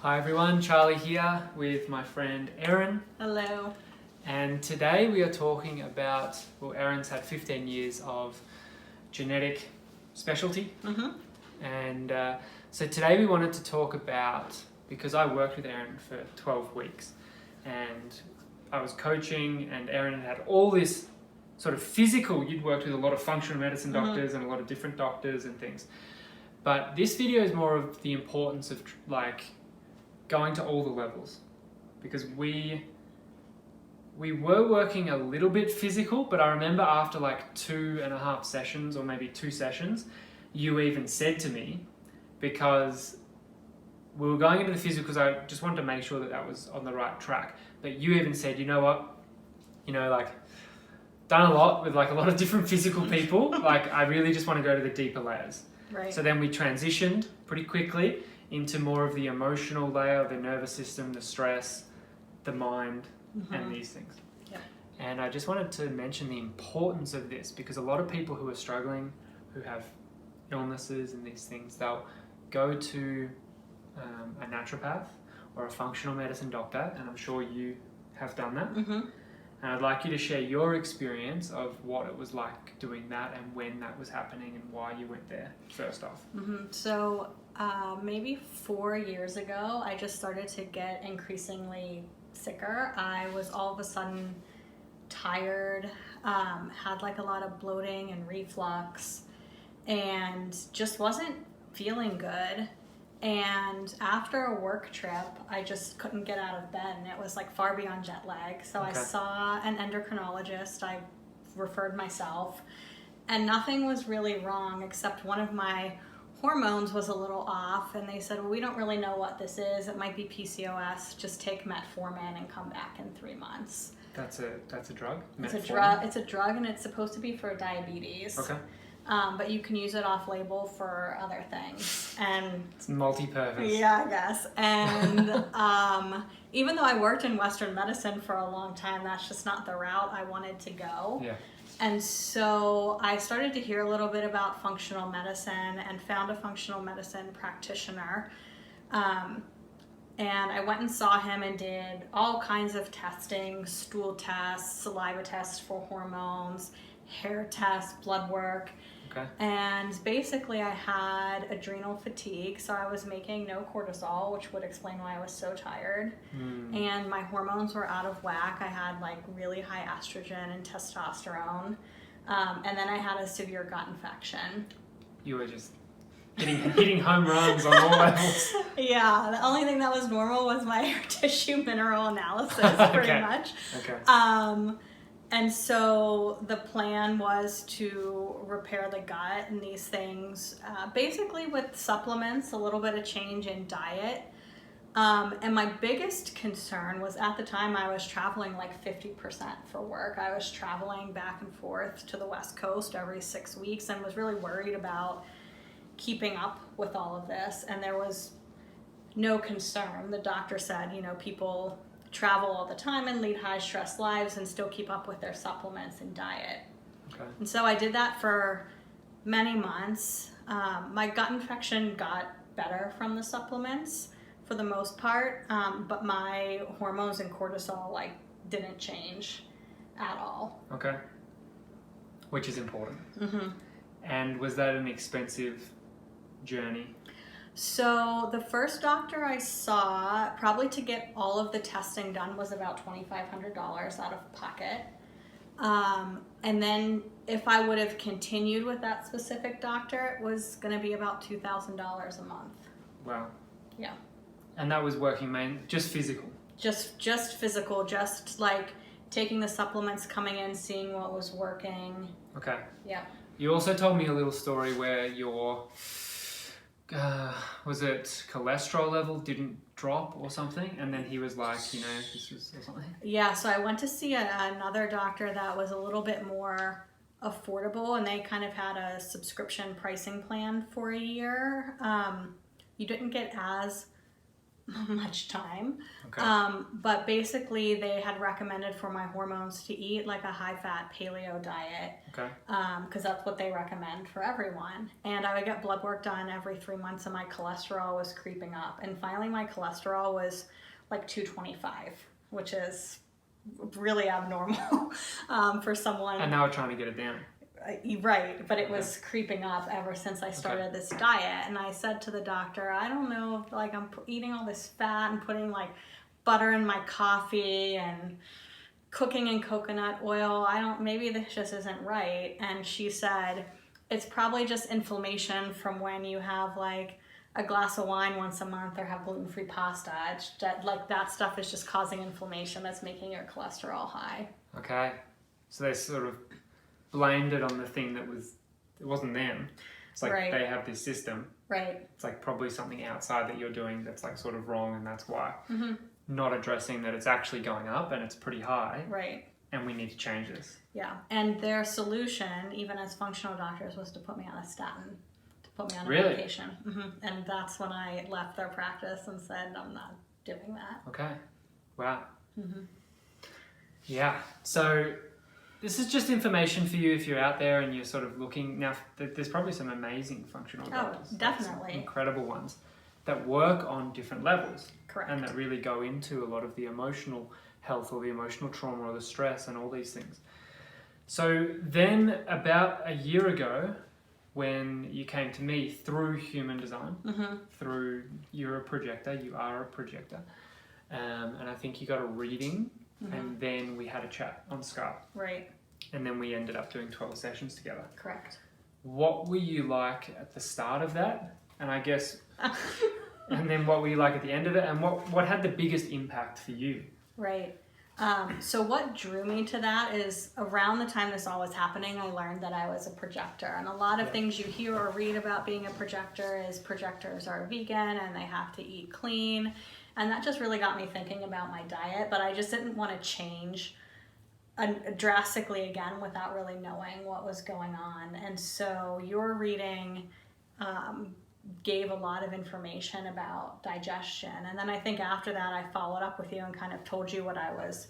Hi everyone, Charlie here with my friend Erin. Hello. And today we are talking about, well, Erin's had 15 years of genetic specialty. And so today we wanted to talk about, because I worked with Erin for 12 weeks and I was coaching and Erin had all this sort of physical, you'd worked with a lot of functional medicine doctors and a lot of different doctors and things. But this video is more of the importance of going to all the levels, because we were working a little bit physical, but I remember after like 2.5 sessions or maybe 2 sessions, you even said to me, because we were going into the physical because I just wanted to make sure that was on the right track, but you even said, you know what, done a lot with like a lot of different physical people, like I really just want to go to the deeper layers. Right. So then we transitioned pretty quickly into more of the emotional layer, the nervous system, the stress, the mind, and these things. Yep. And I just wanted to mention the importance of this, because a lot of people who are struggling, who have illnesses and these things, they'll go to a naturopath or a functional medicine doctor, and I'm sure you have done that. And I'd like you to share your experience of what it was like doing that and when that was happening and why you went there, first off. So maybe 4 years ago, I just started to get increasingly sicker. I was all of a sudden tired, had like a lot of bloating and reflux, and just wasn't feeling good. And after a work trip, I just couldn't get out of bed, and it was like far beyond jet lag. So I saw an endocrinologist. I referred myself, and nothing was really wrong except one of my hormones was a little off, and they said, well, we don't really know what this is. It might be PCOS. Just take metformin and come back in 3 months. That's a drug? It's a drug. It's a drug, and it's supposed to be for diabetes. Okay. But you can use it off-label for other things, and it's multi-purpose. Yeah, I guess. And even though I worked in Western medicine for a long time, that's just not the route I wanted to go. Yeah. And so I started to hear a little bit about functional medicine and found a functional medicine practitioner. And I went and saw him and did all kinds of testing, stool tests, saliva tests for hormones, hair tests, blood work. Okay. And basically I had adrenal fatigue, so I was making no cortisol, which would explain why I was so tired. And my hormones were out of whack. I had like really high estrogen and testosterone. And then I had a severe gut infection. You were just hitting home runs on all levels. Yeah, the only thing that was normal was my hair tissue mineral analysis, pretty much. Okay. And so the plan was to repair the gut and these things, basically with supplements, a little bit of change in diet. And my biggest concern was, at the time I was traveling like 50% for work. I was traveling back and forth to the West Coast every 6 weeks and was really worried about keeping up with all of this. And there was no concern. The doctor said, people travel all the time and lead high stress lives and still keep up with their supplements and diet. Okay. And so I did that for many months. My gut infection got better from the supplements for the most part, but my hormones and cortisol didn't change at all. Okay. Which is important. And was that an expensive journey? So the first doctor I saw, probably to get all of the testing done, was about $2,500 out of pocket. And then if I would have continued with that specific doctor, it was going to be about $2,000 a month. Wow. Yeah. And that was working just physical? Just physical, just like taking the supplements, coming in, seeing what was working. Okay. Yeah. You also told me a little story where your was it cholesterol level didn't drop or something, and then he was like, this was or something. Yeah, so I went to see another doctor that was a little bit more affordable, and they kind of had a subscription pricing plan for a year. You didn't get as much time. Okay. But basically they had recommended for my hormones to eat like a high-fat paleo diet. Okay. Because that's what they recommend for everyone. And I would get blood work done every 3 months and my cholesterol was creeping up. And finally my cholesterol was like 225, which is really abnormal for someone. And now we're trying to get it down. Right, but it was creeping up ever since I started this diet. And I said to the doctor, I don't know if like I'm eating all this fat and putting like butter in my coffee and cooking in coconut oil. Maybe this just isn't right. And she said, it's probably just inflammation from when you have like a glass of wine once a month or have gluten-free pasta. It's just, like that stuff is just causing inflammation that's making your cholesterol high. Okay. So they sort of blamed it on the thing it wasn't them. It's like they have this system. Right. It's like probably something outside that you're doing that's like sort of wrong, and that's why. Not addressing that it's actually going up and it's pretty high. Right. And we need to change this. Yeah. And their solution, even as functional doctors, was to put me on a statin, to put me on a medication. And that's when I left their practice and said, I'm not doing that. Okay. Wow. Yeah. So this is just information for you if you're out there and you're sort of looking. Now, there's probably some amazing functional doctors. Definitely. Incredible ones that work on different levels. Correct. And that really go into a lot of the emotional health or the emotional trauma or the stress and all these things. So then about a year ago, when you came to me through human design, through you're a projector, you are a projector, and I think you got a reading. And then we had a chat on Skype. Right. And then we ended up doing 12 sessions together. Correct. What were you like at the start of that? And I guess, and then what were you like at the end of it? And what had the biggest impact for you? Right. So what drew me to that is around the time this all was happening, I learned that I was a projector. And a lot of things you hear or read about being a projector is projectors are vegan and they have to eat clean. And that just really got me thinking about my diet, but I just didn't want to change drastically again without really knowing what was going on. And so your reading gave a lot of information about digestion. And then I think after that, I followed up with you and kind of told you what I was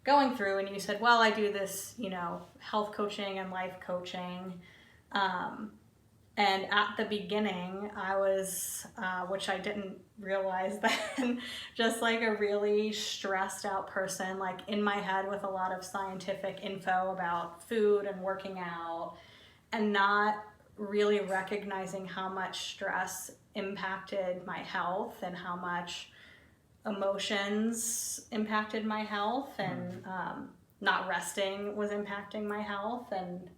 going through. And you said, well, I do this, health coaching and life coaching. And at the beginning, I was, which I didn't realize then, just like a really stressed out person, like in my head with a lot of scientific info about food and working out, and not really recognizing how much stress impacted my health and how much emotions impacted my health, and not resting was impacting my health. And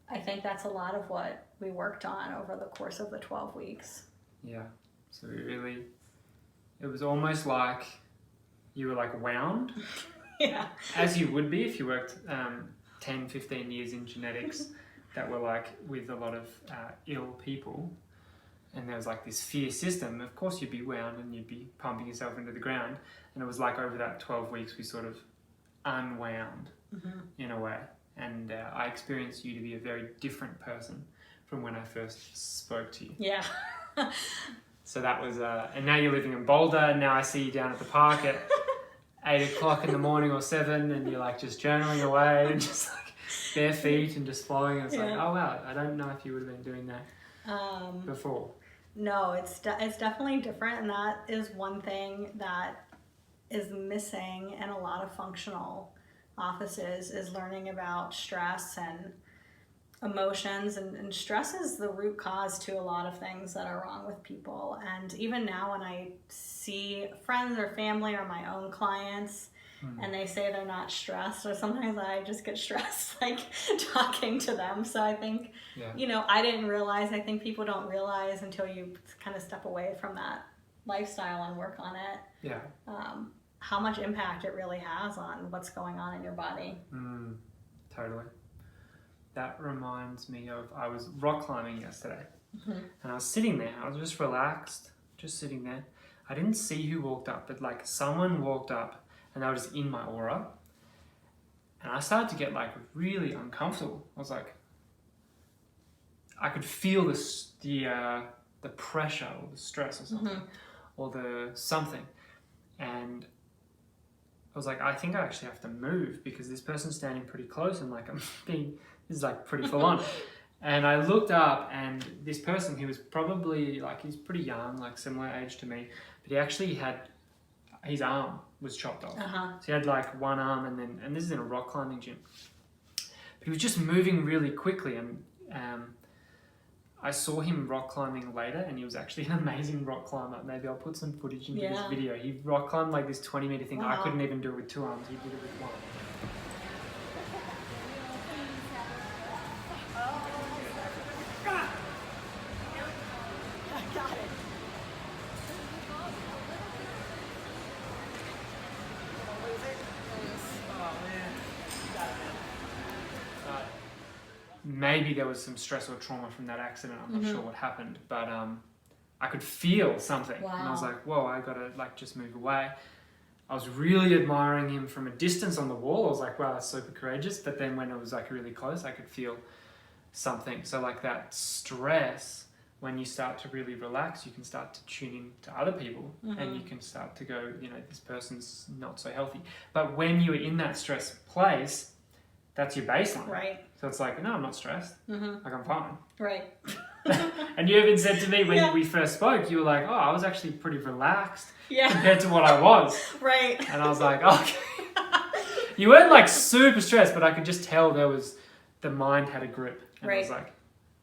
I think that's a lot of what we worked on over the course of the 12 weeks. Yeah. So it was almost like you were like wound. Yeah. As you would be if you worked 10, 15 years in genetics that were like with a lot of ill people. And there was like this fear system. Of course you'd be wound and you'd be pumping yourself into the ground. And it was like over that 12 weeks we sort of unwound in a way. And I experienced you to be a very different person from when I first spoke to you. Yeah. So that was, and now you're living in Boulder, and now I see you down at the park at 8 o'clock in the morning or 7, and you're like just journaling away and just like bare feet and just flowing. And it's like, oh wow, I don't know if you would have been doing that before. No, it's definitely different, and that is one thing that is missing in a lot of functional offices, is learning about stress and emotions, and stress is the root cause to a lot of things that are wrong with people. And even now when I see friends or family or my own clients and they say they're not stressed, or sometimes I just get stressed like talking to them. So I think I didn't realize, I think people don't realize until you kind of step away from that lifestyle and work on it, how much impact it really has on what's going on in your body. Totally. That reminds me of, I was rock climbing yesterday, and I was sitting there, I was just relaxed, just sitting there. I didn't see who walked up, but like someone walked up and they were just in my aura, and I started to get like really uncomfortable. I was like, I could feel the pressure or the stress or something or the something. And I was like, I think I actually have to move because this person's standing pretty close and like this is like pretty full on. And I looked up, and this person, he was probably like, he's pretty young, like similar age to me, but he actually had, his arm was chopped off. So he had like one arm, and this is in a rock climbing gym. But he was just moving really quickly, and I saw him rock climbing later, and he was actually an amazing rock climber. Maybe I'll put some footage into this video. He rock climbed like this 20-meter thing. Wow. I couldn't even do it with 2 arms. He did it with 1. Maybe there was some stress or trauma from that accident. I'm not sure what happened, but I could feel something. Wow. And I was like, whoa, I gotta like just move away. I was really admiring him from a distance on the wall. I was like, wow, that's super courageous. But then when it was like really close, I could feel something. So like that stress, when you start to really relax, you can start to tune in to other people, and you can start to go, you know, this person's not so healthy. But when you're in that stress place, that's your baseline. Right. So it's like, no, I'm not stressed. Like, I'm fine. Right. And you even said to me when we first spoke, you were like, oh, I was actually pretty relaxed compared to what I was. Right. And I was like, okay. You weren't like super stressed, but I could just tell the mind had a grip. And I was like,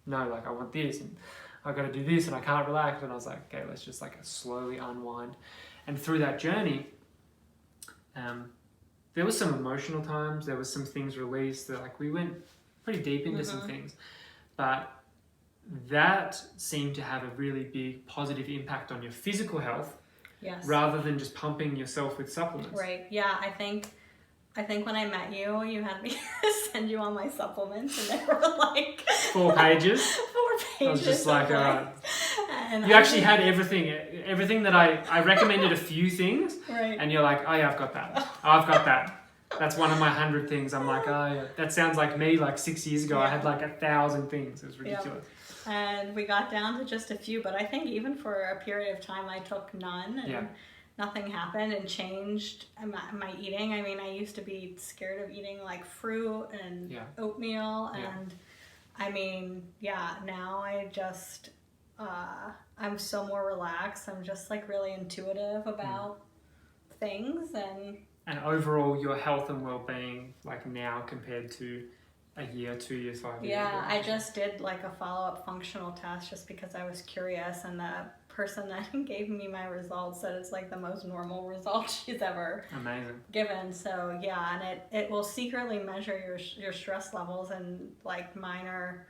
no, like I want this, and I've got to do this, and I can't relax. And I was like, okay, let's just like slowly unwind. And through that journey, there was some emotional times, there was some things released that like we went pretty deep into some things, but that seemed to have a really big positive impact on your physical health, rather than just pumping yourself with supplements. Right. Yeah. I think when I met you, you had me send you all my supplements, and they were like 4 pages. 4 pages. I was just like, you actually had everything that I recommended a few things, and you're like, oh yeah, I've got that. That's one of my 100 things. I'm like, oh yeah, that sounds like me. Like 6 years ago, I had like 1,000 things. It was ridiculous. And we got down to just a few, but I think even for a period of time, I took none, and nothing happened and changed my eating. I mean, I used to be scared of eating like fruit and oatmeal, and I mean, now I just, I'm so more relaxed. I'm just like really intuitive about things, and overall your health and well-being, like now compared to a year, 2 years, 5 years ago. I just did like a follow-up functional test just because I was curious, and the person that gave me my results said it's like the most normal result she's ever given. So yeah, and it will secretly measure your stress levels, and like mine are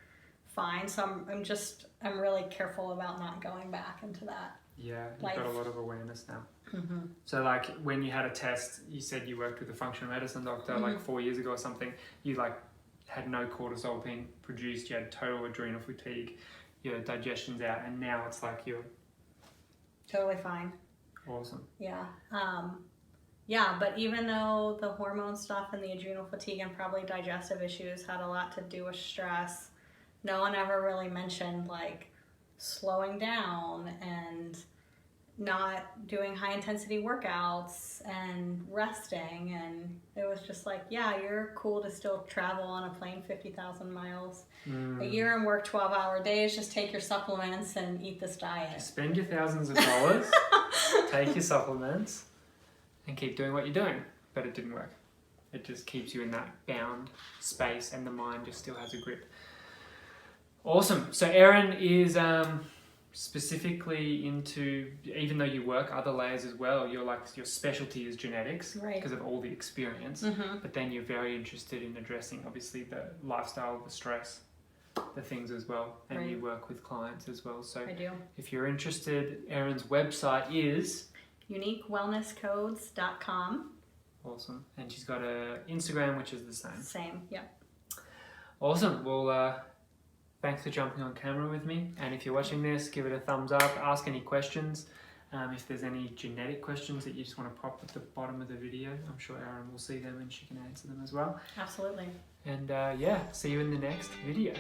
fine. So I'm really careful about not going back into that. Yeah, you've got a lot of awareness now. So like when you had a test, you said you worked with a functional medicine doctor like 4 years ago or something. You like had no cortisol being produced. You had total adrenal fatigue. Your digestion's out, and now it's like you're totally fine. Awesome. Yeah. But even though the hormone stuff and the adrenal fatigue and probably digestive issues had a lot to do with stress, no one ever really mentioned like slowing down and not doing high intensity workouts and resting. And it was just like, yeah, you're cool to still travel on a plane 50,000 miles a year and work 12-hour days. Just take your supplements and eat this diet. Spend your thousands of dollars, take your supplements, and keep doing what you're doing. But it didn't work. It just keeps you in that bound space, and the mind just still has a grip. Awesome. So Erin is specifically into, even though you work other layers as well, your specialty is genetics because of all the experience, but then you're very interested in addressing obviously the lifestyle, the stress, the things as well, and you work with clients as well. So I do. If you're interested, Erin's website is uniquewellnesscodes.com. Awesome. And she's got a Instagram, which is the same. Awesome. Well, thanks for jumping on camera with me. And if you're watching this, give it a thumbs up. Ask any questions. If there's any genetic questions that you just want to pop at the bottom of the video, I'm sure Erin will see them and she can answer them as well. Absolutely. And see you in the next video.